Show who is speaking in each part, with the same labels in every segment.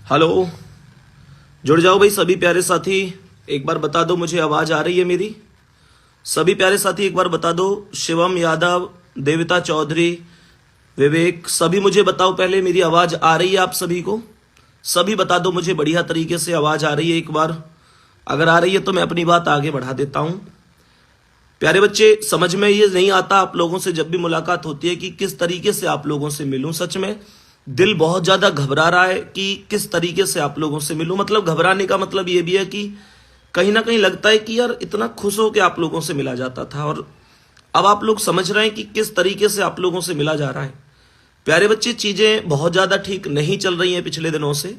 Speaker 1: Hello, जुड़ जाओ भाई सभी प्यारे साथी। एक बार बता दो मुझे आवाज आ रही है मेरी? सभी प्यारे साथी एक बार बता दो। शिवम यादव, देविता चौधरी, विवेक, सभी मुझे बताओ पहले मेरी आवाज आ रही है आप सभी को? सभी बता दो मुझे बढ़िया तरीके से आवाज आ रही है एक बार। अगर आ रही है तो मैं अपनी बात आगे बढ़ा देता हूं। प्यारे बच्चे, समझ में ये नहीं आता आप लोगों से जब भी मुलाकात होती है कि किस तरीके से आप लोगों से मिलूं। सच में दिल बहुत ज्यादा घबरा रहा है कि किस तरीके से आप लोगों से मिलूं। मतलब घबराने का मतलब ये भी है कि कहीं ना कहीं लगता है कि यार इतना खुश हो के आप लोगों से मिला जाता था और अब आप लोग समझ रहे हैं कि किस तरीके से आप लोगों से मिला जा रहा है। प्यारे बच्चे, चीजें बहुत ज्यादा ठीक नहीं चल रही हैं पिछले दिनों से।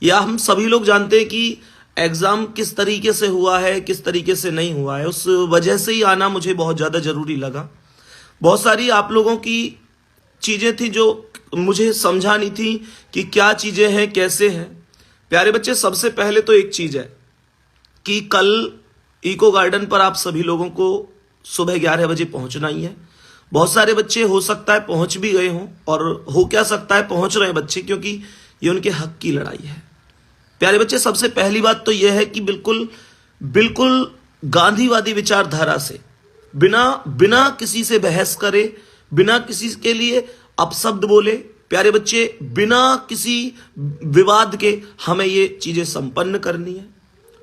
Speaker 1: या हम सभी लोग जानते हैं कि एग्जाम किस तरीके से हुआ है, किस तरीके से नहीं हुआ है। उस वजह से ही आना मुझे बहुत ज्यादा जरूरी लगा। बहुत सारी आप लोगों की चीजें थी जो मुझे समझानी थी कि क्या चीजें हैं, कैसे हैं। प्यारे बच्चे, सबसे पहले तो एक चीज है कि कल इको गार्डन पर आप सभी लोगों को सुबह 11 बजे पहुंचना ही है। बहुत सारे बच्चे हो सकता है पहुंच भी गए हों और हो क्या सकता है पहुंच रहे हैं बच्चे, क्योंकि ये उनके हक की लड़ाई है। प्यारे बच्चे, सबसे पहली बात तो यह है कि बिल्कुल बिल्कुल गांधीवादी विचारधारा से बिना किसी से बहस करे, बिना किसी के लिए अपशब्द बोले, प्यारे बच्चे बिना किसी विवाद के हमें ये चीजें संपन्न करनी है।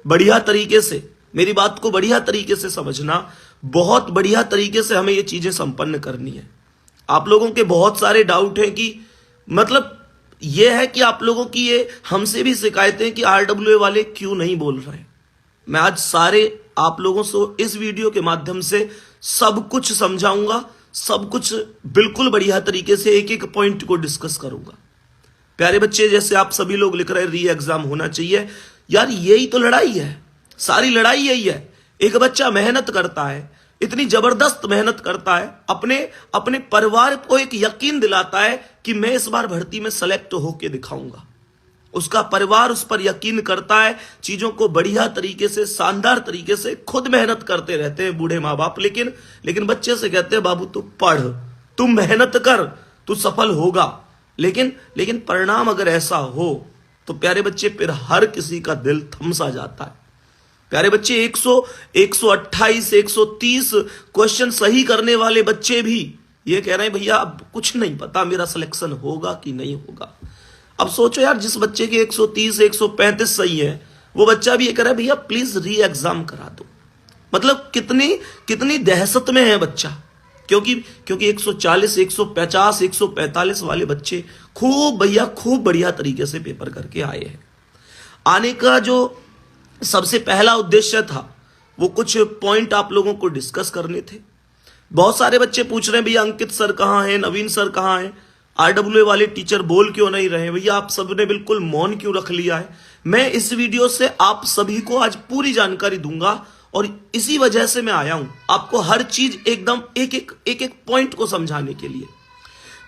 Speaker 1: बढ़िया तरीके से, मेरी बात को बढ़िया तरीके से समझना, बहुत बढ़िया तरीके से हमें ये चीजें संपन्न करनी है। आप लोगों के बहुत सारे डाउट हैं कि मतलब ये है कि आप लोगों की ये हमसे भी शिकायतें कि आरडब्ल्यूए वाले क्यों नहीं बोल रहे हैं। मैं आज सारे आप लोगों से इस वीडियो के माध्यम से सब कुछ समझाऊंगा, सब कुछ बिल्कुल बढ़िया तरीके से एक एक पॉइंट को डिस्कस करूंगा। प्यारे बच्चे, जैसे आप सभी लोग लिख रहे री एग्जाम होना चाहिए, यार यही तो लड़ाई है, सारी लड़ाई यही है। एक बच्चा मेहनत करता है, इतनी जबरदस्त मेहनत करता है, अपने परिवार को एक यकीन दिलाता है कि मैं इस बार भर्ती में सेलेक्ट होके दिखाऊंगा। उसका परिवार उस पर यकीन करता है, चीजों को बढ़िया तरीके से, शानदार तरीके से खुद मेहनत करते रहते हैं बूढ़े माँ बाप। लेकिन बच्चे से कहते हैं बाबू तू पढ़, तू मेहनत कर, तू सफल होगा। लेकिन परिणाम अगर ऐसा हो तो प्यारे बच्चे फिर हर किसी का दिल थम सा जाता है। प्यारे बच्चे, 128 130 क्वेश्चन सही करने वाले बच्चे भी ये कह रहे हैं भैया अब कुछ नहीं पता मेरा सिलेक्शन होगा कि नहीं होगा। अब सोचो यार, जिस बच्चे के 130 135 सही है, वो बच्चा भी ये कह रहा है भैया प्लीज री एग्जाम करा दो। मतलब कितनी दहशत में है बच्चा, क्योंकि 140 150 145 वाले बच्चे खूब बढ़िया तरीके से पेपर करके आए हैं। आने का जो सबसे पहला उद्देश्य था वो कुछ पॉइंट आप लोगों को डिस्कस करने थे। बहुत सारे बच्चे पूछ रहे हैं भैया अंकित सर कहाँ हैं, नवीन सर कहाँ हैं, आरडब्ल्यूए वाले टीचर बोल क्यों नहीं रहे, भैया आप सबने बिल्कुल मौन क्यों रख लिया है। मैं इस वीडियो से आप सभी को आज पूरी जानकारी दूंगा और इसी वजह से मैं आया हूं आपको हर चीज एकदम एक एक पॉइंट को समझाने के लिए।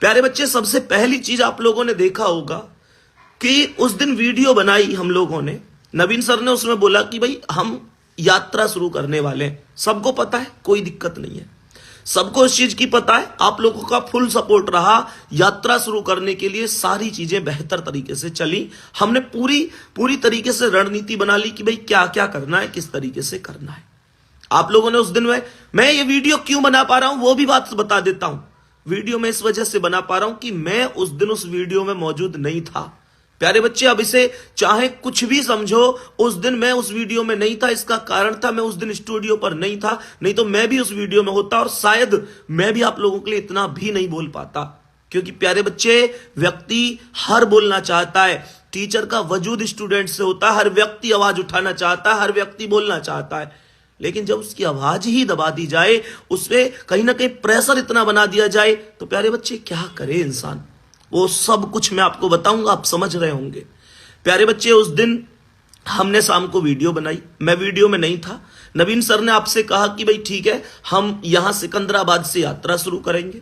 Speaker 1: प्यारे बच्चे, सबसे पहली चीज आप लोगों ने देखा होगा कि उस दिन वीडियो बनाई हम लोगों ने, नवीन सर ने उसमें बोला कि भाई हम यात्रा शुरू करने वाले हैं। सबको पता है, कोई दिक्कत नहीं है, सबको इस चीज की पता है। आप लोगों का फुल सपोर्ट रहा यात्रा शुरू करने के लिए, सारी चीजें बेहतर तरीके से चली। हमने पूरी तरीके से रणनीति बना ली कि भाई क्या क्या करना है, किस तरीके से करना है। आप लोगों ने उस दिन में, मैं ये वीडियो क्यों बना पा रहा हूं वो भी बात बता देता हूं। वीडियो में इस वजह से बना पा रहा हूं कि मैं उस दिन उस वीडियो में मौजूद नहीं था। प्यारे बच्चे, अब इसे चाहे कुछ भी समझो, उस दिन मैं उस वीडियो में नहीं था। इसका कारण था मैं उस दिन स्टूडियो पर नहीं था, नहीं तो मैं भी उस वीडियो में होता और शायद मैं भी आप लोगों के लिए इतना भी नहीं बोल पाता। क्योंकि प्यारे बच्चे, व्यक्ति हर बोलना चाहता है, टीचर का वजूद स्टूडेंट से होता है, हर व्यक्ति आवाज उठाना चाहता है, हर व्यक्ति बोलना चाहता है। लेकिन जब उसकी आवाज ही दबा दी जाए, उसपे कहीं ना कहीं प्रेशर इतना बना दिया जाए, तो प्यारे बच्चे क्या करे इंसान। वो सब कुछ मैं आपको बताऊंगा, आप समझ रहे होंगे। प्यारे बच्चे, उस दिन हमने शाम को वीडियो बनाई, मैं वीडियो में नहीं था। नवीन सर ने आपसे कहा कि भाई ठीक है, हम यहां सिकंदराबाद से यात्रा शुरू करेंगे।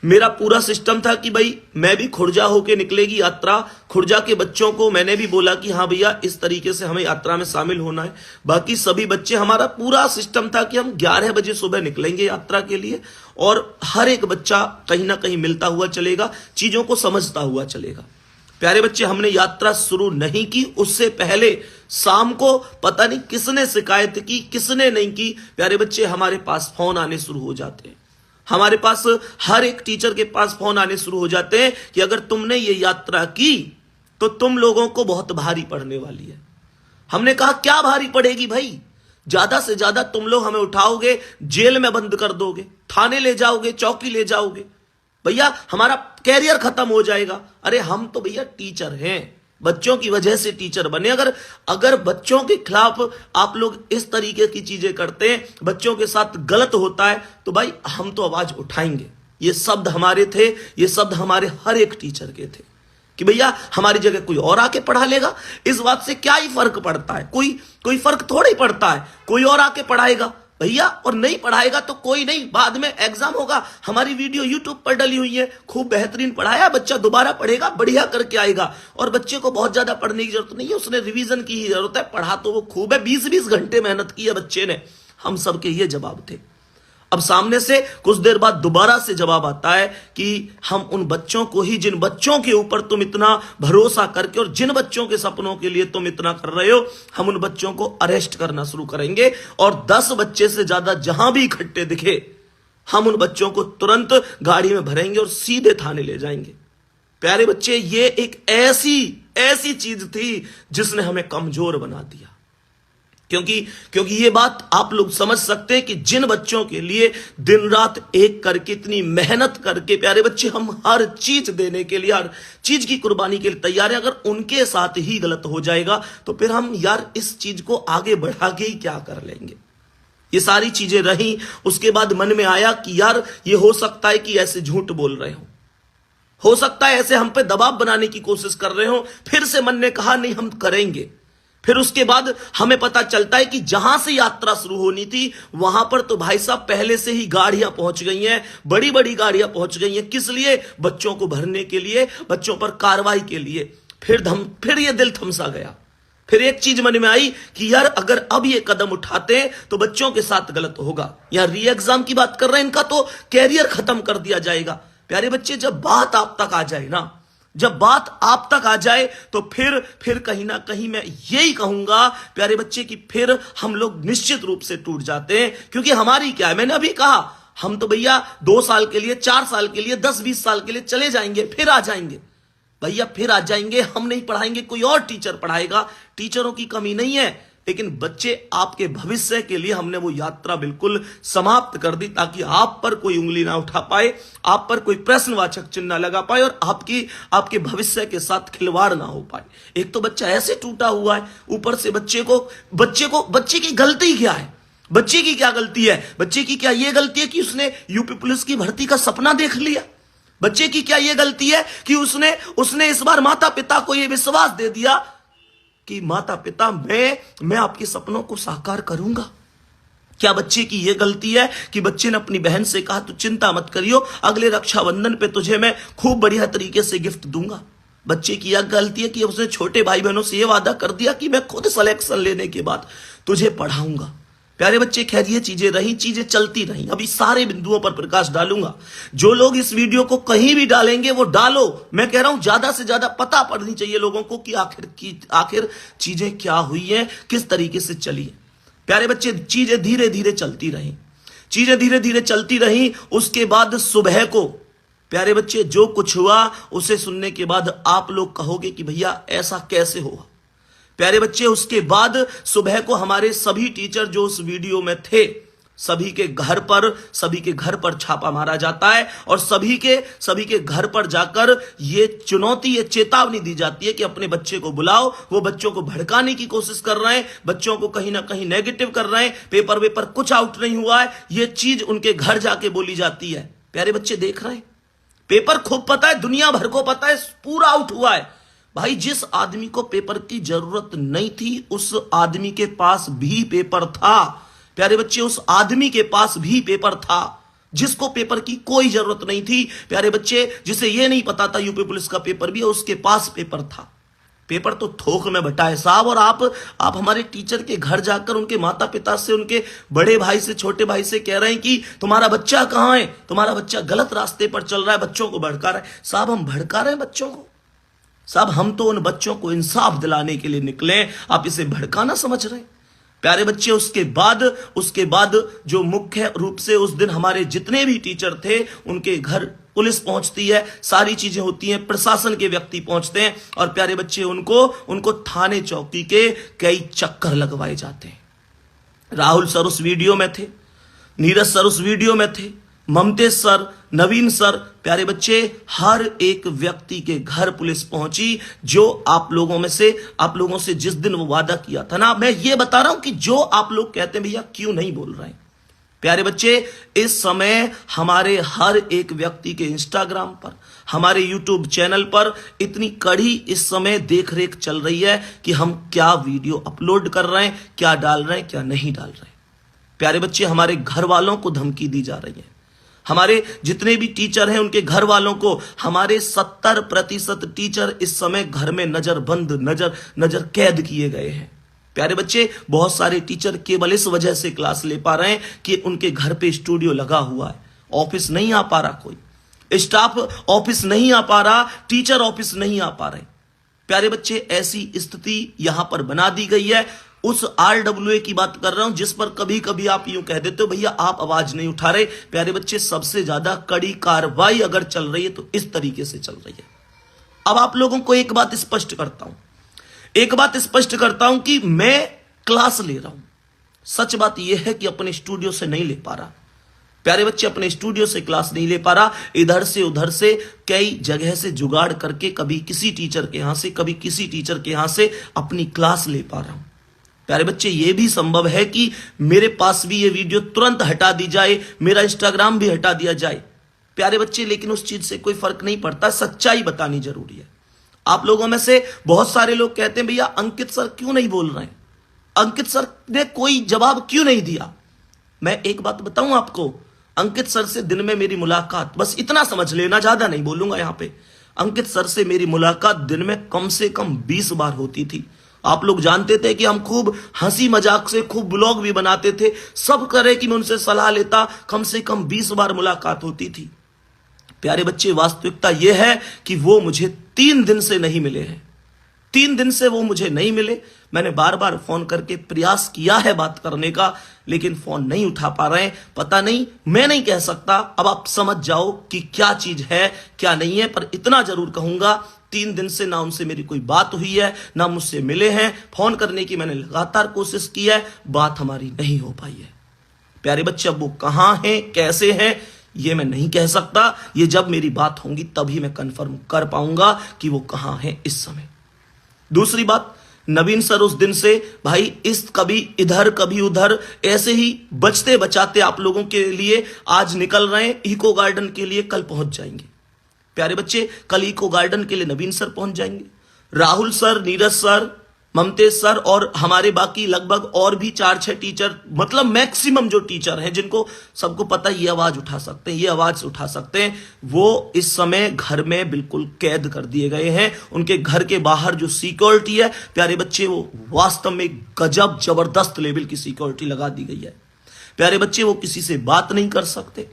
Speaker 1: मेरा पूरा सिस्टम था कि भाई मैं भी खुर्जा होके निकलेगी यात्रा। खुर्जा के बच्चों को मैंने भी बोला कि हाँ भैया इस तरीके से हमें यात्रा में शामिल होना है। बाकी सभी बच्चे, हमारा पूरा सिस्टम था कि हम 11 बजे सुबह निकलेंगे यात्रा के लिए और हर एक बच्चा कहीं ना कहीं मिलता हुआ चलेगा, चीजों को समझता हुआ चलेगा। प्यारे बच्चे, हमने यात्रा शुरू नहीं की, उससे पहले शाम को पता नहीं किसने शिकायत की, किसने नहीं की। प्यारे बच्चे, हमारे पास फोन आने शुरू हो जाते हैं, हमारे पास हर एक टीचर के पास फोन आने शुरू हो जाते हैं कि अगर तुमने ये यात्रा की तो तुम लोगों को बहुत भारी पड़ने वाली है। हमने कहा क्या भारी पड़ेगी भाई? ज्यादा से ज्यादा तुम लोग हमें उठाओगे, जेल में बंद कर दोगे, थाने ले जाओगे, चौकी ले जाओगे, भैया हमारा कैरियर खत्म हो जाएगा। अरे हम तो भैया टीचर हैं, बच्चों की वजह से टीचर बने। अगर बच्चों के खिलाफ आप लोग इस तरीके की चीजें करते हैं, बच्चों के साथ गलत होता है, तो भाई हम तो आवाज उठाएंगे। ये शब्द हमारे थे, ये शब्द हमारे हर एक टीचर के थे कि भैया हमारी जगह कोई और आके पढ़ा लेगा, इस बात से क्या ही फर्क पड़ता है, कोई फर्क थोड़ा ही पड़ता है। कोई और आके पढ़ाएगा भैया, और नहीं पढ़ाएगा तो कोई नहीं, बाद में एग्जाम होगा। हमारी वीडियो यूट्यूब पर डली हुई है, खूब बेहतरीन पढ़ाया, बच्चा दोबारा पढ़ेगा, बढ़िया करके आएगा। और बच्चे को बहुत ज्यादा पढ़ने की जरूरत नहीं है, उसने रिवीजन की ही जरूरत है। पढ़ा तो वो खूब है, 20-20 घंटे मेहनत की है बच्चे ने। हम सबके ये जवाब थे। अब सामने से कुछ देर बाद दोबारा से जवाब आता है कि हम उन बच्चों को ही, जिन बच्चों के ऊपर तुम इतना भरोसा करके और जिन बच्चों के सपनों के लिए तुम इतना कर रहे हो, हम उन बच्चों को अरेस्ट करना शुरू करेंगे और 10 बच्चे से ज्यादा जहां भी इकट्ठे दिखे, हम उन बच्चों को तुरंत गाड़ी में भरेंगे और सीधे थाने ले जाएंगे। प्यारे बच्चे, ये एक ऐसी चीज थी जिसने हमें कमजोर बना दिया। क्योंकि ये बात आप लोग समझ सकते हैं कि जिन बच्चों के लिए दिन रात एक करके इतनी मेहनत करके, प्यारे बच्चे, हम हर चीज देने के लिए, हर चीज की कुर्बानी के लिए तैयार हैं, अगर उनके साथ ही गलत हो जाएगा तो फिर हम यार इस चीज को आगे बढ़ा के ही क्या कर लेंगे। ये सारी चीजें रही। उसके बाद मन में आया कि यार ये हो सकता है कि ऐसे झूठ बोल रहे हो सकता है ऐसे हम पे दबाव बनाने की कोशिश कर रहे हो। फिर से मन ने कहा नहीं, हम करेंगे। फिर उसके बाद हमें पता चलता है कि जहां से यात्रा शुरू होनी थी वहां पर तो भाई साहब पहले से ही गाड़ियां पहुंच गई हैं, बड़ी बड़ी गाड़ियां पहुंच गई हैं। किस लिए? बच्चों को भरने के लिए, बच्चों पर कार्रवाई के लिए। फिर ये दिल थमसा गया। फिर एक चीज मन में आई कि यार अगर अब ये कदम उठाते हैं तो बच्चों के साथ गलत होगा। यार री एग्जाम की बात कर रहे हैं, इनका तो कैरियर खत्म कर दिया जाएगा। प्यारे बच्चे, जब बात आप तक आ जाए ना, जब बात आप तक आ जाए तो फिर कहीं ना कहीं मैं यही कहूंगा प्यारे बच्चे कि फिर हम लोग निश्चित रूप से टूट जाते हैं। क्योंकि हमारी क्या है, मैंने अभी कहा, हम तो भैया 2 साल के लिए, 4 साल के लिए, 10-20 साल के लिए चले जाएंगे, फिर आ जाएंगे भैया, फिर आ जाएंगे। हम नहीं पढ़ाएंगे, कोई और टीचर पढ़ाएगा। टीचरों की कमी नहीं है, लेकिन बच्चे आपके भविष्य के लिए हमने वो यात्रा बिल्कुल समाप्त कर दी ताकि आप पर कोई उंगली ना उठा पाए, आप पर कोई प्रश्नवाचक चिन्ह ना लगा पाए और आपके भविष्य के साथ खिलवाड़ ना हो पाए। एक तो बच्चा ऐसे टूटा हुआ है, ऊपर से बच्चे की गलती क्या है? बच्चे की क्या गलती है? बच्चे की क्या ये गलती है कि उसने यूपी पुलिस की भर्ती का सपना देख लिया? बच्चे की क्या ये गलती है कि उसने इस बार माता पिता को ये विश्वास दे दिया कि माता पिता मैं आपके सपनों को साकार करूंगा? क्या बच्चे की यह गलती है कि बच्चे ने अपनी बहन से कहा तू चिंता मत करियो, अगले रक्षाबंधन पे तुझे मैं खूब बढ़िया तरीके से गिफ्ट दूंगा? बच्चे की यह गलती है कि उसने छोटे भाई बहनों से यह वादा कर दिया कि मैं खुद सिलेक्शन लेने के बाद तुझे पढ़ाऊंगा। प्यारे बच्चे, खैर ये चीजें रही, चीजें चलती रही। अभी सारे बिंदुओं पर प्रकाश डालूंगा। जो लोग इस वीडियो को कहीं भी डालेंगे वो डालो। मैं कह रहा हूं ज्यादा से ज्यादा पता पड़नी चाहिए लोगों को कि आखिर चीजें क्या हुई हैं, किस तरीके से चली है। प्यारे बच्चे, चीजें धीरे धीरे चलती रही। उसके बाद सुबह को प्यारे बच्चे जो कुछ हुआ उसे सुनने के बाद आप लोग कहोगे कि भैया ऐसा कैसे हुआ। प्यारे बच्चे, उसके बाद सुबह को हमारे सभी टीचर जो उस वीडियो में थे, सभी के घर पर छापा मारा जाता है और सभी के घर पर जाकर ये चुनौती, ये चेतावनी दी जाती है कि अपने बच्चे को बुलाओ। वो बच्चों को भड़काने की कोशिश कर रहे हैं, बच्चों को कहीं ना कहीं नेगेटिव कर रहे हैं, पेपर कुछ आउट नहीं हुआ है, ये चीज उनके घर जाके बोली जाती है। प्यारे बच्चे देख रहे हैं, पेपर खूब पता है, दुनिया भर को पता है, पूरा आउट हुआ है। भाई जिस आदमी को पेपर की जरूरत नहीं थी उस आदमी के पास भी पेपर था। प्यारे बच्चे, उस आदमी के पास भी पेपर था जिसको पेपर की कोई जरूरत नहीं थी। प्यारे बच्चे, जिसे यह नहीं पता था यूपी पुलिस का पेपर भी है, उसके पास पेपर था। पेपर तो थोक में बटा है साहब। और आप हमारे टीचर के घर जाकर उनके माता पिता से, उनके बड़े भाई से, छोटे भाई से कह रहे हैं कि तुम्हारा बच्चा कहां है, तुम्हारा बच्चा गलत रास्ते पर चल रहा है, बच्चों को भड़का रहा है। साहब हम भड़का रहे हैं बच्चों को? साहब हम तो उन बच्चों को इंसाफ दिलाने के लिए निकले, आप इसे भड़काना समझ रहे हैं। प्यारे बच्चे, उसके बाद जो मुख्य रूप से उस दिन हमारे जितने भी टीचर थे उनके घर पुलिस पहुंचती है, सारी चीजें होती हैं, प्रशासन के व्यक्ति पहुंचते हैं और प्यारे बच्चे उनको थाने चौकी के कई चक्कर लगवाए जाते हैं। राहुल सर उस वीडियो में थे, नीरज सर उस वीडियो में थे, ममतेश सर, नवीन सर। प्यारे बच्चे, हर एक व्यक्ति के घर पुलिस पहुंची। जो आप लोगों से जिस दिन वो वादा किया था ना, मैं ये बता रहा हूं कि जो आप लोग कहते हैं भैया क्यों नहीं बोल रहे हैं, प्यारे बच्चे, इस समय हमारे हर एक व्यक्ति के इंस्टाग्राम पर, हमारे यूट्यूब चैनल पर इतनी कड़ी इस समय देख रेख चल रही है कि हम क्या वीडियो अपलोड कर रहे हैं, क्या डाल रहे हैं, क्या नहीं डाल रहे हैं। प्यारे बच्चे, हमारे घर वालों को धमकी दी जा रही है, हमारे जितने भी टीचर हैं उनके घर वालों को। हमारे 70% टीचर इस समय घर में नजर कैद किए गए हैं। प्यारे बच्चे, बहुत सारे टीचर केवल इस वजह से क्लास ले पा रहे हैं कि उनके घर पे स्टूडियो लगा हुआ है, ऑफिस नहीं आ पा रहा, कोई स्टाफ ऑफिस नहीं आ पा रहा, टीचर ऑफिस नहीं आ पा रहे। प्यारे बच्चे, ऐसी स्थिति यहां पर बना दी गई है। उस RWA की बात कर रहा हूं जिस पर कभी कभी आप यूं कह देते हो भैया आप आवाज नहीं उठा रहे। प्यारे बच्चे, सबसे ज्यादा कड़ी कार्रवाई अगर चल रही है तो इस तरीके से चल रही है। अब आप लोगों को एक बात स्पष्ट करता हूं कि मैं क्लास ले रहा हूं। सच बात यह है कि अपने स्टूडियो से नहीं ले पा रहा। प्यारे बच्चे, अपने स्टूडियो से क्लास नहीं ले पा रहा, इधर से उधर से कई जगह से जुगाड़ करके कभी किसी टीचर के यहां से, कभी किसी टीचर के यहां से अपनी क्लास ले पा रहा हूं। प्यारे बच्चे, यह भी संभव है कि मेरे पास भी ये वीडियो तुरंत हटा दी जाए, मेरा इंस्टाग्राम भी हटा दिया जाए। प्यारे बच्चे, लेकिन उस चीज से कोई फर्क नहीं पड़ता, सच्चाई बतानी जरूरी है। आप लोगों में से बहुत सारे लोग कहते हैं भैया अंकित सर क्यों नहीं बोल रहे हैं, अंकित सर ने कोई जवाब क्यों नहीं दिया। मैं एक बात बताऊं आपको, अंकित सर से दिन में मेरी मुलाकात, बस इतना समझ लेना, ज्यादा नहीं बोलूंगा यहां पे। अंकित सर से मेरी मुलाकात दिन में कम से कम 20 बार होती थी। आप लोग जानते थे कि हम खूब हंसी मजाक से खूब ब्लॉग भी बनाते थे, सब करे कि मैं उनसे सलाह लेता, कम से कम 20 बार मुलाकात होती थी। प्यारे बच्चे, वास्तविकता यह है कि वो मुझे 3 दिन से नहीं मिले हैं। 3 दिन से वो मुझे नहीं मिले। मैंने बार बार फोन करके प्रयास किया है बात करने का, लेकिन फोन नहीं उठा पा रहे हैं। पता नहीं, मैं नहीं कह सकता, अब आप समझ जाओ कि क्या चीज है क्या नहीं है। पर इतना जरूर कहूंगा, 3 दिन से ना उनसे मेरी कोई बात हुई है, ना मुझसे मिले हैं। फोन करने की मैंने लगातार कोशिश की है, बात हमारी नहीं हो पाई है। प्यारे बच्चे, अब वो कहां हैं, कैसे हैं, ये मैं नहीं कह सकता। ये जब मेरी बात होगी तभी मैं कंफर्म कर पाऊंगा कि वो कहां हैं इस समय। दूसरी बात, नवीन सर उस दिन से भाई कभी इधर कभी उधर ऐसे ही बचते बचाते आप लोगों के लिए आज निकल रहे हैं। इको गार्डन के लिए कल पहुंच जाएंगे। प्यारे बच्चे, कल इको गार्डन के लिए नवीन सर पहुंच जाएंगे। Rahul sir, Neeraj sir, Mamtesh sir और हमारे बाकी लगभग और भी 4-6 टीचर, मतलब मैक्सिमम जो टीचर हैं जिनको सबको पता ये आवाज उठा सकते हैं, वो इस समय घर में बिल्कुल कैद कर दिए गए हैं। उनके घर के बाहर जो सिक्योरिटी है प्यारे बच्चे, वो वास्तव में गजब जबरदस्त लेवल की सिक्योरिटी लगा दी गई है। प्यारे बच्चे, वो किसी से बात नहीं कर सकते,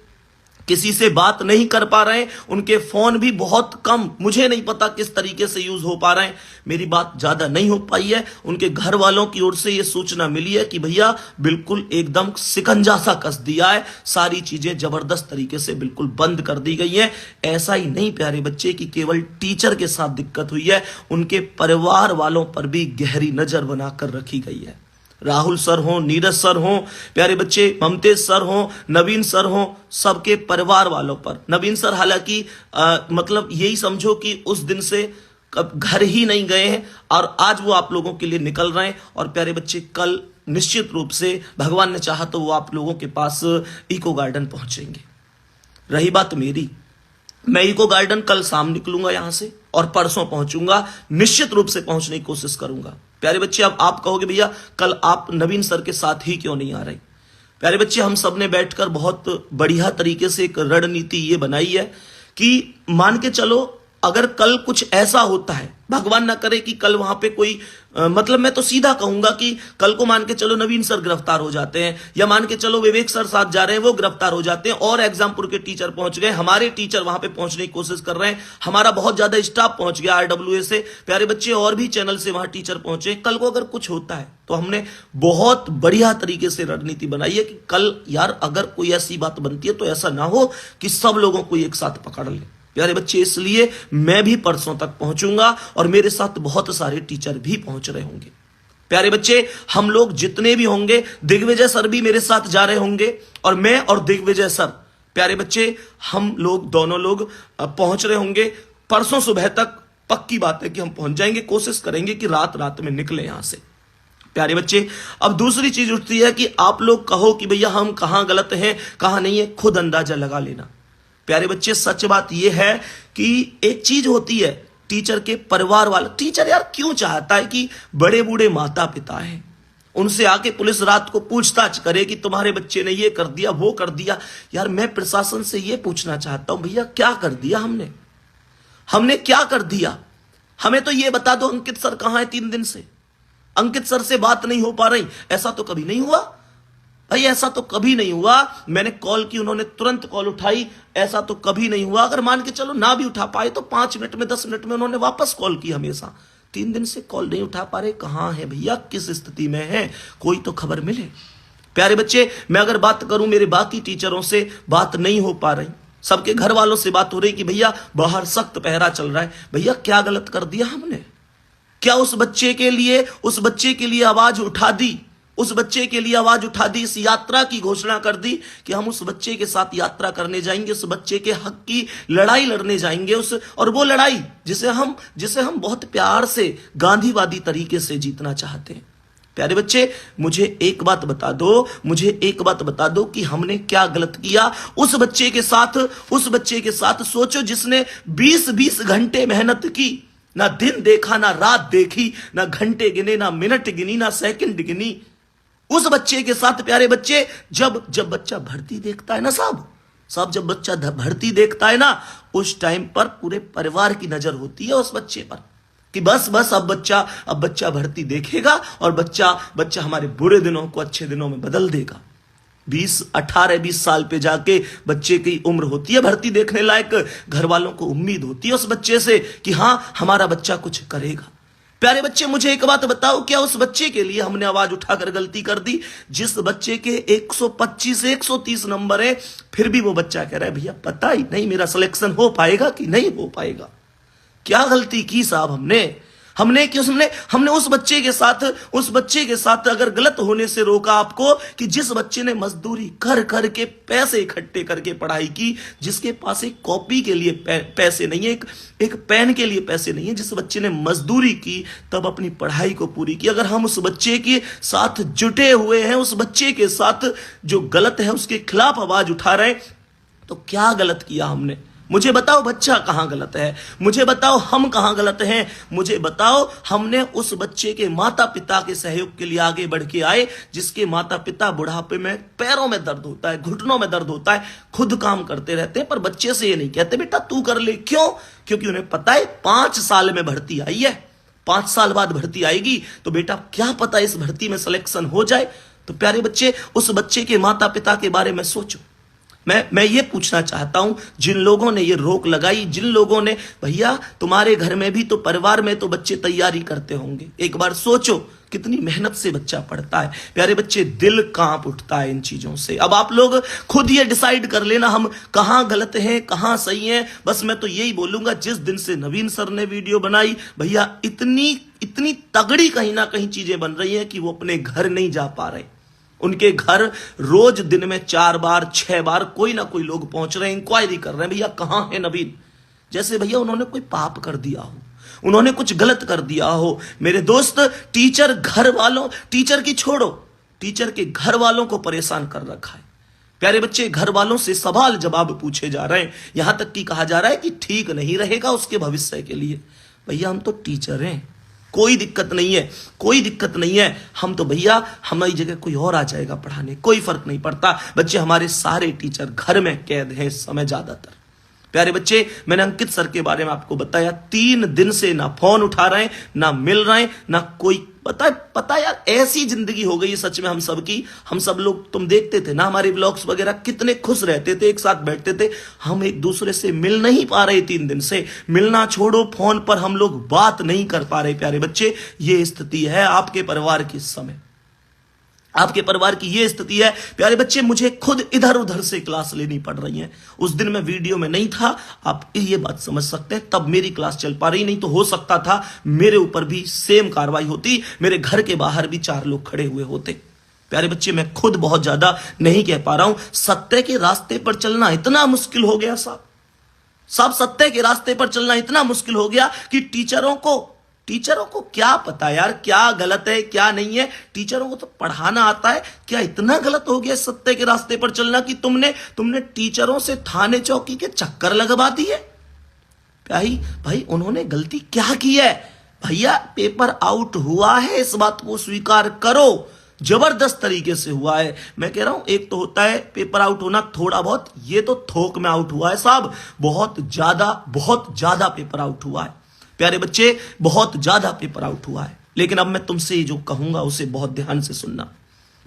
Speaker 1: किसी से बात नहीं कर पा रहे हैं। उनके फोन भी बहुत कम, मुझे नहीं पता किस तरीके से यूज हो पा रहे हैं। मेरी बात ज्यादा नहीं हो पाई है। उनके घर वालों की ओर से यह सूचना मिली है कि भैया बिल्कुल एकदम शिकंजा सा कस दिया है, सारी चीजें जबरदस्त तरीके से बिल्कुल बंद कर दी गई है। ऐसा ही नहीं प्यारे बच्चे कि केवल टीचर के साथ दिक्कत हुई है, उनके परिवार वालों पर भी गहरी नजर बनाकर रखी गई है। राहुल सर हो, नीरज सर हो, प्यारे बच्चे, ममतेश सर हो, नवीन सर हो, सबके परिवार वालों पर। नवीन सर हालांकि मतलब यही समझो कि उस दिन से घर ही नहीं गए हैं और आज वो आप लोगों के लिए निकल रहे हैं। और प्यारे बच्चे, कल निश्चित रूप से भगवान ने चाहा तो वो आप लोगों के पास इको गार्डन पहुंचेंगे। रही बात मेरी, मैं इको गार्डन कल शाम निकलूंगा यहां से और परसों पहुंचूंगा, निश्चित रूप से पहुंचने की कोशिश करूंगा। प्यारे बच्चे, अब आप कहोगे भैया कल आप नवीन सर के साथ ही क्यों नहीं आ रहे। प्यारे बच्चे, हम सब ने बैठकर बहुत बढ़िया तरीके से एक रणनीति ये बनाई है कि मान के चलो अगर कल कुछ ऐसा होता है भगवान ना करे कि कल वहां पे कोई मतलब मैं तो सीधा कहूंगा कि कल को मान के चलो नवीन सर गिरफ्तार हो जाते हैं, या मान के चलो विवेक सर साथ जा रहे हैं वो गिरफ्तार हो जाते हैं, और एग्जामपुर के टीचर पहुंच गए, हमारे टीचर वहां पे पहुंचने की कोशिश कर रहे हैं, हमारा बहुत ज्यादा स्टाफ पहुंच गया आरडब्ल्यूए से, प्यारे बच्चे और भी चैनल से वहां टीचर पहुंचे। कल को अगर कुछ होता है तो हमने बहुत बढ़िया तरीके से रणनीति बनाई है कि कल यार अगर कोई ऐसी बात बनती है तो ऐसा ना हो कि सब लोगों को एक साथ पकड़ ले। प्यारे बच्चे, इसलिए मैं भी परसों तक पहुंचूंगा और मेरे साथ बहुत सारे टीचर भी पहुंच रहे होंगे। प्यारे बच्चे, हम लोग जितने भी होंगे, दिग्विजय सर भी मेरे साथ जा रहे होंगे और मैं और दिग्विजय सर, प्यारे बच्चे, हम लोग दोनों लोग पहुंच रहे होंगे परसों सुबह तक। पक्की बात है कि हम पहुंच जाएंगे, कोशिश करेंगे कि रात में निकले यहां से। प्यारे बच्चे, अब दूसरी चीज उठती है कि आप लोग कहो कि भैया हम कहां गलत हैं कहां नहीं है, खुद अंदाजा लगा लेना। प्यारे बच्चे, सच बात यह है कि एक चीज होती है टीचर के परिवार वाला, टीचर यार क्यों चाहता है कि बड़े बूढ़े माता पिता हैं उनसे आके पुलिस रात को पूछताछ करे कि तुम्हारे बच्चे ने ये कर दिया वो कर दिया। यार मैं प्रशासन से ये पूछना चाहता हूं, भैया क्या कर दिया हमने क्या कर दिया? हमें तो ये बता दो अंकित सर कहां है 3 दिन से, अंकित सर से बात नहीं हो पा रही। ऐसा तो कभी नहीं हुआ भाई, ऐसा तो कभी नहीं हुआ। मैंने कॉल की, उन्होंने तुरंत कॉल उठाई, ऐसा तो कभी नहीं हुआ। अगर मान के चलो ना भी उठा पाए तो 5 मिनट में 10 मिनट में उन्होंने वापस कॉल की। हमेशा 3 दिन से कॉल नहीं उठा पा रहे, कहां है भैया, किस स्थिति में है, कोई तो खबर मिले। प्यारे बच्चे, मैं अगर बात करूं मेरे बाकी टीचरों से बात नहीं हो पा रही, सबके घर वालों से बात हो रही कि भैया बाहर सख्त पहरा चल रहा है। भैया क्या गलत कर दिया हमने? क्या उस बच्चे के लिए आवाज उठा दी, उस बच्चे के लिए आवाज उठा दी, इस यात्रा की घोषणा कर दी कि हम उस बच्चे के साथ यात्रा करने जाएंगे, उस बच्चे के हक की लड़ाई लड़ने जाएंगे, और वो लड़ाई जिसे हम बहुत प्यार से गांधीवादी तरीके से जीतना चाहते हैं। प्यारे बच्चे, मुझे एक बात बता दो कि हमने क्या गलत किया उस बच्चे के साथ। सोचो, जिसने 20-20 घंटे मेहनत की, ना दिन देखा ना रात देखी, ना घंटे गिने ना मिनट गिनी ना सेकंड गिनी, उस बच्चे के साथ। प्यारे बच्चे, जब बच्चा भर्ती देखता है ना साहब, जब बच्चा भर्ती देखता है ना, उस टाइम पर पूरे परिवार की नजर होती है उस बच्चे पर कि बस अब बच्चा भर्ती देखेगा और बच्चा हमारे बुरे दिनों को अच्छे दिनों में बदल देगा। 18-20 साल पे जाके बच्चे की उम्र होती है भर्ती देखने लायक। घर वालों को उम्मीद होती है उस बच्चे से कि हां हमारा बच्चा कुछ करेगा। प्यारे बच्चे, मुझे एक बात बताओ, क्या उस बच्चे के लिए हमने आवाज उठाकर गलती कर दी? जिस बच्चे के 125 से 130 नंबर है, फिर भी वो बच्चा कह रहा है भैया पता ही नहीं मेरा सिलेक्शन हो पाएगा कि नहीं हो पाएगा। क्या गलती की साहब हमने उस बच्चे के साथ अगर गलत होने से रोका आपको कि जिस बच्चे ने मजदूरी कर करके पैसे इकट्ठे करके पढ़ाई की, जिसके पास एक कॉपी के लिए पैसे नहीं है, एक पेन के लिए पैसे नहीं है, जिस बच्चे ने मजदूरी की तब अपनी पढ़ाई को पूरी की, अगर हम उस बच्चे के साथ जुटे हुए हैं, उस बच्चे के साथ जो गलत है उसके खिलाफ आवाज उठा रहे हैं, तो क्या गलत किया हमने? मुझे बताओ बच्चा कहां गलत है, मुझे बताओ हम कहां गलत हैं, मुझे बताओ। हमने उस बच्चे के माता पिता के सहयोग के लिए आगे बढ़ के आए, जिसके माता पिता बुढ़ापे में पैरों में दर्द होता है, घुटनों में दर्द होता है, खुद काम करते रहते हैं, पर बच्चे से ये नहीं कहते बेटा तू कर ले। क्यों? क्योंकि उन्हें पता है 5 साल में भर्ती आई है, 5 साल बाद भर्ती आएगी, तो बेटा क्या पता इस भर्ती में सिलेक्शन हो जाए। तो प्यारे बच्चे, उस बच्चे के माता पिता के बारे में सोचो। मैं ये पूछना चाहता हूं, जिन लोगों ने ये रोक लगाई, जिन लोगों ने, भैया तुम्हारे घर में भी तो, परिवार में तो बच्चे तैयारी करते होंगे, एक बार सोचो कितनी मेहनत से बच्चा पढ़ता है। प्यारे बच्चे, दिल कांप उठता है इन चीजों से। अब आप लोग खुद ये डिसाइड कर लेना हम कहां गलत हैं कहां सही हैं। बस मैं तो यही बोलूंगा, जिस दिन से नवीन सर ने वीडियो बनाई, भैया इतनी तगड़ी कहीं ना कहीं चीजें बन रही हैं कि वो अपने घर नहीं जा पा रहे। उनके घर रोज दिन में 4 बार 6 बार कोई ना कोई लोग पहुंच रहे हैं, इंक्वायरी कर रहे हैं, भैया कहां है नवीन। जैसे भैया उन्होंने कोई पाप कर दिया हो, उन्होंने कुछ गलत कर दिया हो। मेरे दोस्त, टीचर की छोड़ो, टीचर के घर वालों को परेशान कर रखा है। प्यारे बच्चे, घर वालों से सवाल जवाब पूछे जा रहे हैं, यहां तक कि कहा जा रहा है कि ठीक नहीं रहेगा उसके भविष्य के लिए। भैया हम तो टीचर हैं, कोई दिक्कत नहीं है, हम तो भैया हमारी जगह कोई और आ जाएगा पढ़ाने, कोई फर्क नहीं पड़ता। बच्चे, हमारे सारे टीचर घर में कैद हैं इस समय ज्यादातर। प्यारे बच्चे, मैंने अंकित सर के बारे में आपको बताया, 3 दिन से ना फोन उठा रहे हैं, ना मिल रहे हैं, ना कोई पता यार, ऐसी जिंदगी हो गई है सच में हम सब की। हम सब लोग, तुम देखते थे ना हमारे व्लॉग्स वगैरह, कितने खुश रहते थे, एक साथ बैठते थे। हम एक दूसरे से मिल नहीं पा रहे 3 दिन से। मिलना छोड़ो, फोन पर हम लोग बात नहीं कर पा रहे। प्यारे बच्चे, ये स्थिति है आपके परिवार की इस समय, आपके परिवार की ये स्थिति है। प्यारे बच्चे, मुझे खुद इधर उधर से क्लास लेनी पड़ रही है। उस दिन मैं वीडियो में नहीं था, आप ये बात समझ सकते हैं, तब मेरी क्लास चल पा रही नहीं तो हो सकता था मेरे ऊपर भी सेम कार्रवाई होती, मेरे घर के बाहर भी 4 लोग खड़े हुए होते। प्यारे बच्चे, मैं खुद बहुत ज्यादा नहीं कह पा रहा हूं। सत्य के रास्ते पर चलना इतना मुश्किल हो गया साहब, सत्य के रास्ते पर चलना इतना मुश्किल हो गया कि टीचरों को क्या पता यार क्या गलत है क्या नहीं है। टीचरों को तो पढ़ाना आता है, क्या इतना गलत हो गया सत्य के रास्ते पर चलना कि तुमने टीचरों से थाने चौकी के चक्कर लगवा दिए। भाई उन्होंने गलती क्या की है? भैया, पेपर आउट हुआ है, इस बात को स्वीकार करो, जबरदस्त तरीके से हुआ है। मैं कह रहा हूं, एक तो होता है पेपर आउट होना थोड़ा बहुत, ये तो थोक में आउट हुआ है साहब, बहुत ज्यादा पेपर आउट हुआ है। प्यारे बच्चे, बहुत ज्यादा पेपर आउट हुआ है। लेकिन अब मैं तुमसे जो कहूंगा उसे बहुत ध्यान से सुनना,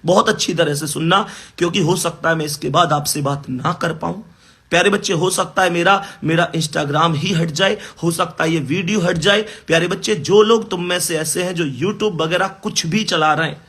Speaker 1: बहुत अच्छी तरह से सुनना, क्योंकि हो सकता है मैं इसके बाद आपसे बात ना कर पाऊं। प्यारे बच्चे, हो सकता है मेरा इंस्टाग्राम ही हट जाए, हो सकता है ये वीडियो हट जाए। प्यारे बच्चे, जो लोग तुम में से ऐसे हैं जो यूट्यूब वगैरह कुछ भी चला रहे हैं,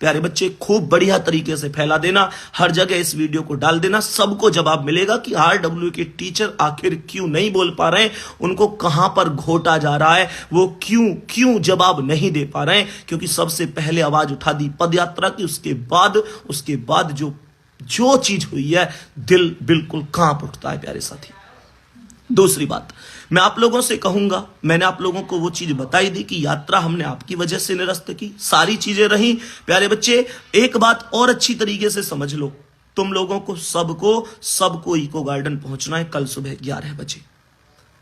Speaker 1: प्यारे बच्चे, खूब बढ़िया तरीके से फैला देना, हर जगह इस वीडियो को डाल देना। सबको जवाब मिलेगा कि RW के टीचर आखिर क्यों नहीं बोल पा रहे हैं, उनको कहां पर घोटा जा रहा है, वो क्यों जवाब नहीं दे पा रहे हैं। क्योंकि सबसे पहले आवाज उठा दी पदयात्रा की, उसके बाद जो चीज हुई है, दिल बिल्कुल कांप उठता है प्यारे साथी। दूसरी बात, मैं आप लोगों से कहूंगा, मैंने आप लोगों को वो चीज बताई दी कि यात्रा हमने आपकी वजह से निरस्त की, सारी चीजें रही। प्यारे बच्चे, एक बात और अच्छी तरीके से समझ लो, तुम लोगों को सबको इको गार्डन पहुंचना है कल सुबह 11 बजे।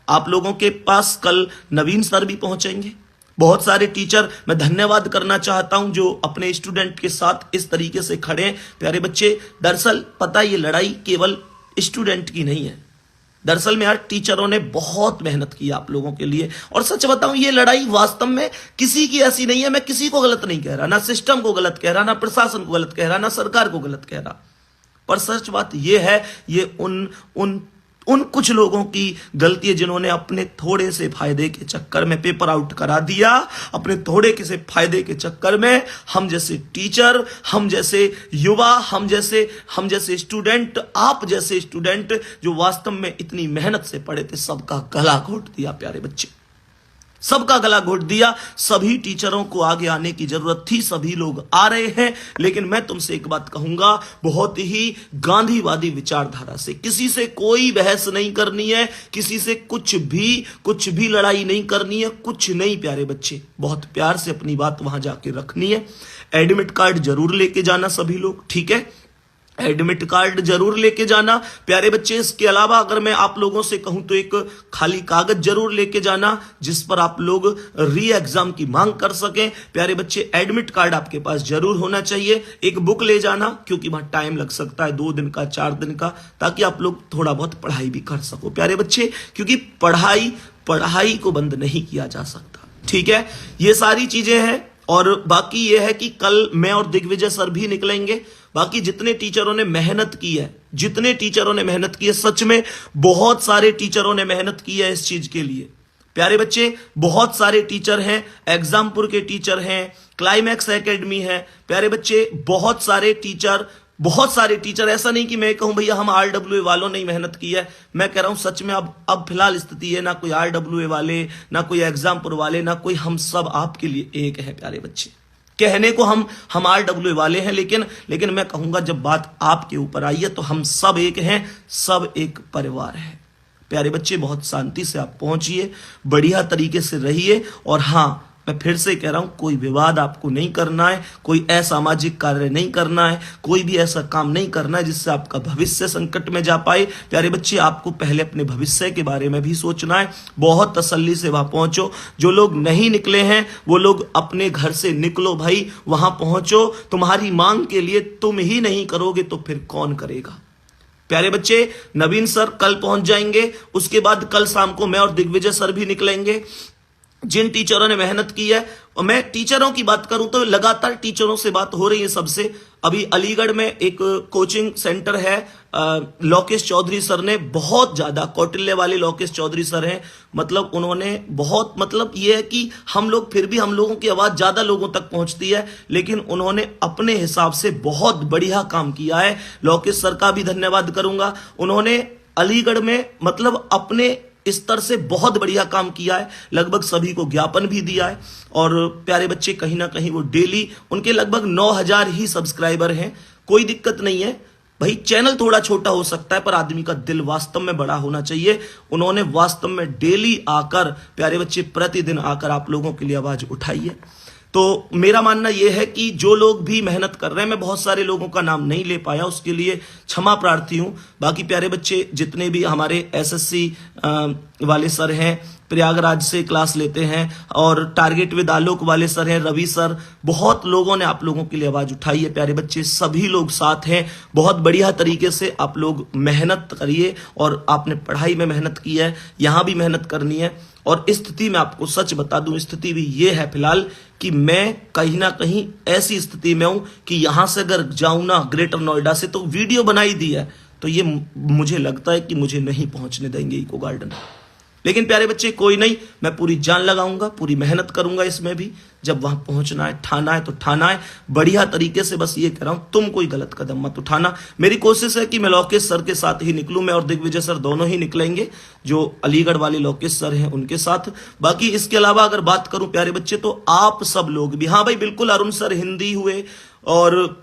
Speaker 1: आप लोगों के पास कल नवीन सर भी पहुंचेंगे। बहुत सारे टीचर, मैं धन्यवाद करना चाहता हूं जो अपने स्टूडेंट के साथ इस तरीके से खड़े हैं। प्यारे बच्चे, दरअसल पता, ये लड़ाई केवल स्टूडेंट की नहीं है, दरअसल में यार टीचरों ने बहुत मेहनत की आप लोगों के लिए। और सच बताऊं, ये लड़ाई वास्तव में किसी की ऐसी नहीं है, मैं किसी को गलत नहीं कह रहा, ना सिस्टम को गलत कह रहा, ना प्रशासन को गलत कह रहा, ना सरकार को गलत कह रहा, पर सच बात यह है, ये उन कुछ लोगों की गलती है जिन्होंने अपने थोड़े से फायदे के चक्कर में पेपर आउट करा दिया। अपने थोड़े से फायदे के चक्कर में हम जैसे टीचर, हम जैसे युवा, हम जैसे स्टूडेंट, आप जैसे स्टूडेंट जो वास्तव में इतनी मेहनत से पढ़े थे, सबका गला घोट दिया। प्यारे बच्चे, सबका गला घोट दिया। सभी टीचरों को आगे आने की जरूरत थी, सभी लोग आ रहे हैं। लेकिन मैं तुमसे एक बात कहूंगा, बहुत ही गांधीवादी विचारधारा से, किसी से कोई बहस नहीं करनी है, किसी से कुछ भी लड़ाई नहीं करनी है, कुछ नहीं। प्यारे बच्चे, बहुत प्यार से अपनी बात वहां जाके रखनी है। एडमिट कार्ड जरूर लेके जाना सभी लोग, ठीक है? एडमिट कार्ड जरूर लेके जाना। प्यारे बच्चे, इसके अलावा अगर मैं आप लोगों से कहूं तो एक खाली कागज जरूर लेके जाना जिस पर आप लोग री एग्जाम की मांग कर सकें। प्यारे बच्चे, एडमिट कार्ड आपके पास जरूर होना चाहिए। एक बुक ले जाना, क्योंकि वहां टाइम लग सकता है 2 दिन का, 4 दिन का, ताकि आप लोग थोड़ा बहुत पढ़ाई भी कर सको। प्यारे बच्चे, क्योंकि पढ़ाई को बंद नहीं किया जा सकता, ठीक है? ये सारी चीजें हैं। और बाकी यह है कि कल मैं और दिग्विजय सर भी निकलेंगे। बाकी जितने टीचरों ने मेहनत की है, सच में बहुत सारे टीचरों ने मेहनत की है इस चीज के लिए। प्यारे बच्चे, बहुत सारे टीचर हैं, एग्जामपुर के टीचर हैं, क्लाइमैक्स एकेडमी है। प्यारे बच्चे, बहुत सारे टीचर, ऐसा नहीं कि मैं कहूं भैया हम RWA वालों ने मेहनत की है। मैं कह रहा हूं सच में अब फिलहाल स्थिति है, ना कोई RWA वाले, ना कोई एग्जामपुर वाले, ना कोई, हम सब आपके लिए एक है। प्यारे बच्चे, कहने को हम RWA वाले हैं, लेकिन मैं कहूंगा जब बात आपके ऊपर आई है तो हम सब एक हैं, सब एक परिवार है। प्यारे बच्चे, बहुत शांति से आप पहुंचिए, बढ़िया तरीके से रहिए। और हाँ, मैं फिर से कह रहा हूं, कोई विवाद आपको नहीं करना है, कोई असामाजिक कार्य नहीं करना है, कोई भी ऐसा काम नहीं करना है जिससे आपका भविष्य संकट में जा पाए। प्यारे बच्चे, आपको पहले अपने भविष्य के बारे में भी सोचना है। बहुत तसल्ली से वहां पहुंचो। जो लोग नहीं निकले हैं वो लोग अपने घर से निकलो भाई, वहां पहुंचो। तुम्हारी मांग के लिए तुम ही नहीं करोगे तो फिर कौन करेगा? प्यारे बच्चे, नवीन सर कल पहुंच जाएंगे, उसके बाद कल शाम को मैं और दिग्विजय सर भी निकलेंगे। जिन टीचरों ने मेहनत की है, और मैं टीचरों की बात करूं तो लगातार टीचरों से बात हो रही है सबसे। अभी अलीगढ़ में एक कोचिंग सेंटर है, लोकेश चौधरी सर ने बहुत ज्यादा, कौटिल्य वाले लोकेश चौधरी सर हैं, मतलब उन्होंने बहुत, मतलब ये है कि हम लोग फिर भी, हम लोगों की आवाज ज्यादा लोगों तक पहुंचती है, लेकिन उन्होंने अपने हिसाब से बहुत बढ़िया काम किया है। लोकेश सर का भी धन्यवाद करूंगा। उन्होंने अलीगढ़ में मतलब अपने स्तर से बहुत बढ़िया काम किया है, लगभग सभी को ज्ञापन भी दिया है। और प्यारे बच्चे, कहीं ना कहीं वो डेली, उनके लगभग 9,000 ही सब्सक्राइबर हैं। कोई दिक्कत नहीं है भाई, चैनल थोड़ा छोटा हो सकता है पर आदमी का दिल वास्तव में बड़ा होना चाहिए। उन्होंने वास्तव में डेली आकर, प्यारे बच्चे, प्रतिदिन आकर आप लोगों के लिए आवाज उठाई है। तो मेरा मानना यह है कि जो लोग भी मेहनत कर रहे हैं, मैं बहुत सारे लोगों का नाम नहीं ले पाया, उसके लिए क्षमा प्रार्थी हूं। बाकी प्यारे बच्चे, जितने भी हमारे एसएससी वाले सर हैं, प्रयागराज से क्लास लेते हैं, और टारगेट विद आलोक वाले सर हैं, रवि सर, बहुत लोगों ने आप लोगों के लिए आवाज उठाई है। प्यारे बच्चे, सभी लोग साथ हैं, बहुत बढ़िया तरीके से आप लोग मेहनत करिए। और आपने पढ़ाई में मेहनत की है, यहां भी मेहनत करनी है। और स्थिति में आपको सच बता दूं, स्थिति भी ये है फिलहाल कि मैं कहीं ना कहीं ऐसी स्थिति में हूं कि यहां से अगर जाऊं ना ग्रेटर नोएडा से, तो वीडियो बनाई दी है तो ये मुझे लगता है कि मुझे नहीं पहुंचने देंगे इको गार्डन। लेकिन प्यारे बच्चे, कोई नहीं, मैं पूरी जान लगाऊंगा, पूरी मेहनत करूंगा इसमें भी। जब वहां पहुंचना है, ठाना है तो ठाना है बढ़िया तरीके से। बस ये कह रहा हूं, तुम कोई गलत कदम मत उठाना। मेरी कोशिश है कि मैं लोकेश सर के साथ ही निकलूं, मैं और दिग्विजय सर दोनों ही निकलेंगे, जो अलीगढ़ वाले लोकेश सर हैं उनके साथ। बाकी इसके अलावा अगर बात करूं प्यारे बच्चे, तो आप सब लोग भी, हाँ भाई बिल्कुल, अरुण सर हिंदी हुए और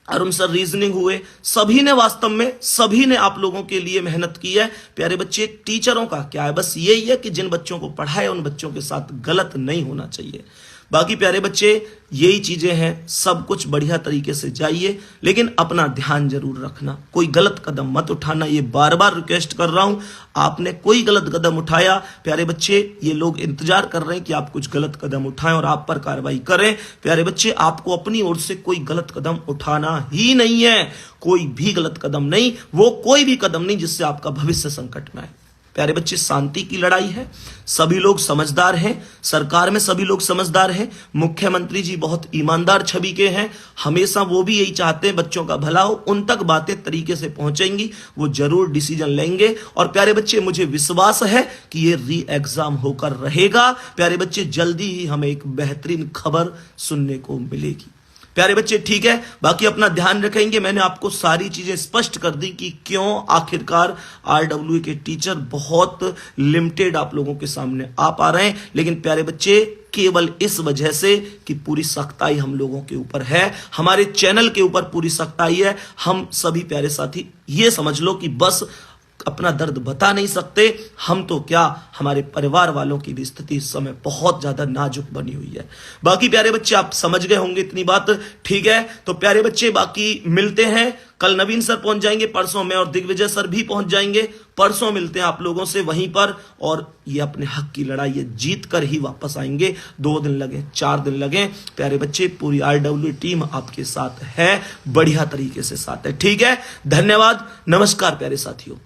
Speaker 1: अरुण सर रीजनिंग हुए, सभी ने वास्तव में, सभी ने आप लोगों के लिए मेहनत की है। प्यारे बच्चे, टीचरों का क्या है, बस यही है कि जिन बच्चों को पढ़ाए उन बच्चों के साथ गलत नहीं होना चाहिए। बाकी प्यारे बच्चे, यही चीजें हैं, सब कुछ बढ़िया तरीके से जाइए, लेकिन अपना ध्यान जरूर रखना, कोई गलत कदम मत उठाना। ये बार बार रिक्वेस्ट कर रहा हूं, आपने कोई गलत कदम उठाया, प्यारे बच्चे, ये लोग इंतजार कर रहे हैं कि आप कुछ गलत कदम उठाएं और आप पर कार्रवाई करें। प्यारे बच्चे, आपको अपनी ओर से कोई गलत कदम उठाना ही नहीं है, कोई भी गलत कदम नहीं, वो कोई भी कदम नहीं जिससे आपका भविष्य संकट में आए। प्यारे बच्चे, शांति की लड़ाई है, सभी लोग समझदार हैं, सरकार में सभी लोग समझदार हैं, मुख्यमंत्री जी बहुत ईमानदार छवि के हैं, हमेशा वो भी यही चाहते हैं बच्चों का भला हो, उन तक बातें तरीके से पहुंचेंगी, वो जरूर डिसीजन लेंगे। और प्यारे बच्चे, मुझे विश्वास है कि ये री एग्जाम होकर रहेगा। प्यारे बच्चे, जल्दी ही हमें एक बेहतरीन खबर सुनने को मिलेगी। प्यारे बच्चे, ठीक है, बाकी अपना ध्यान रखेंगे। मैंने आपको सारी चीजें स्पष्ट कर दी कि क्यों आखिरकार आरडब्ल्यूए के टीचर बहुत लिमिटेड आप लोगों के सामने आ पा रहे हैं। लेकिन प्यारे बच्चे, केवल इस वजह से कि पूरी सख्ताई हम लोगों के ऊपर है, हमारे चैनल के ऊपर पूरी सख्ताई है। हम सभी प्यारे साथी ये समझ लो कि बस अपना दर्द बता नहीं सकते, हम तो क्या, हमारे परिवार वालों की भी स्थिति इस समय बहुत ज्यादा नाजुक बनी हुई है। बाकी प्यारे बच्चे, आप समझ गए होंगे इतनी बात, ठीक है। तो प्यारे बच्चे, बाकी मिलते हैं कल। नवीन सर पहुंच जाएंगे, परसों मैं और दिग्विजय सर भी पहुंच जाएंगे, परसों मिलते हैं आप लोगों से वहीं पर। और ये अपने हक की लड़ाई है, जीत कर ही वापस आएंगे। 2 दिन लगे, 4 दिन लगे, प्यारे बच्चे, पूरी आरडब्ल्यू टीम आपके साथ है, बढ़िया तरीके से साथ है, ठीक है। धन्यवाद, नमस्कार प्यारे साथियों।